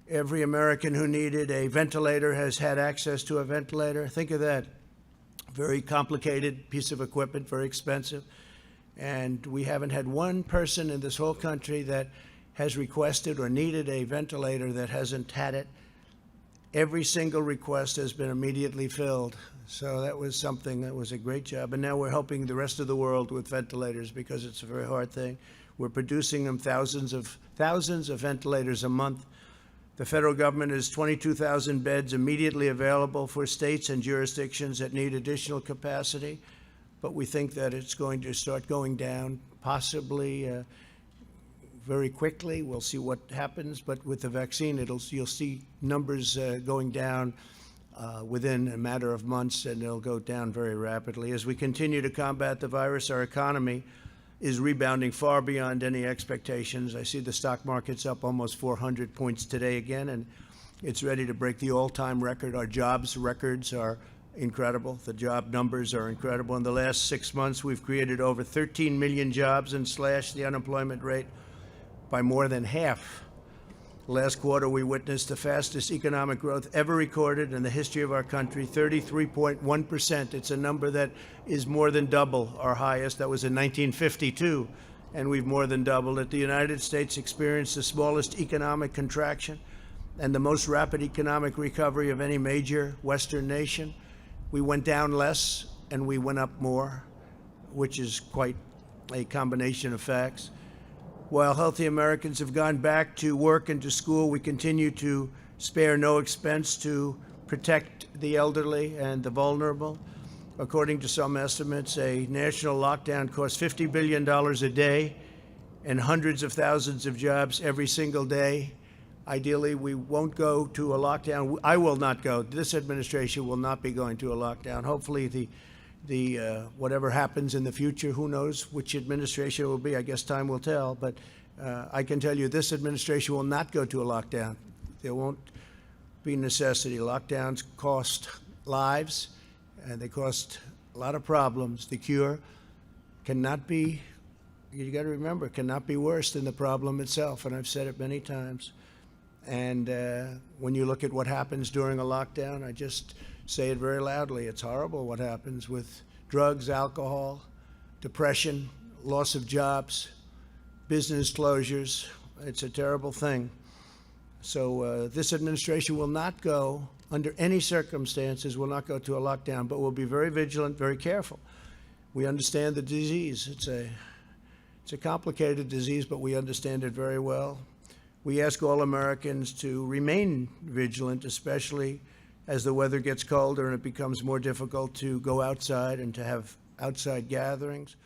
Every American who needed a ventilator has had access to a ventilator. Think of that. Very complicated piece of equipment, very expensive. And we haven't had one person in this whole country that has requested or needed a ventilator that hasn't had it. Every single request has been immediately filled. So that was something that was a great job. And now we're helping the rest of the world with ventilators because it's a very hard thing. We're producing them thousands of ventilators a month. The federal government has 22,000 beds immediately available for states and jurisdictions that need additional capacity. But we think that it's going to start going down, possibly very quickly. We'll see what happens. But with the vaccine, you'll see numbers going down within a matter of months, and they'll go down very rapidly. As we continue to combat the virus, our economy is rebounding far beyond any expectations. I see the stock market's up almost 400 points today again, and it's ready to break the all-time record. Our jobs records are incredible. The job numbers are incredible. In the last 6 months, we've created over 13 million jobs and slashed the unemployment rate by more than half. Last quarter, we witnessed the fastest economic growth ever recorded in the history of our country, 33.1%. It's a number that is more than double our highest. That was in 1952, and we've more than doubled it. The United States experienced the smallest economic contraction and the most rapid economic recovery of any major Western nation. We went down less and we went up more, which is quite a combination of facts. While healthy Americans have gone back to work and to school, we continue to spare no expense to protect the elderly and the vulnerable. According to some estimates, a national lockdown costs $50 billion a day and hundreds of thousands of jobs every single day. Ideally, we won't go to a lockdown. I will not go. This administration will not be going to a lockdown. Hopefully, whatever happens in the future, who knows which administration it will be. I guess time will tell. But I can tell you this administration will not go to a lockdown. There won't be necessity. Lockdowns cost lives, and they cost a lot of problems. The cure cannot be, you got to remember, cannot be worse than the problem itself. And I've said it many times. And when you look at what happens during a lockdown, I just say it very loudly. It's horrible what happens with drugs, alcohol, depression, loss of jobs, business closures. It's a terrible thing. So this administration will not go, under any circumstances, will not go to a lockdown, but we'll be very vigilant, very careful. We understand the disease. It's a complicated disease, but we understand it very well. We ask all Americans to remain vigilant, especially as the weather gets colder and it becomes more difficult to go outside and to have outside gatherings.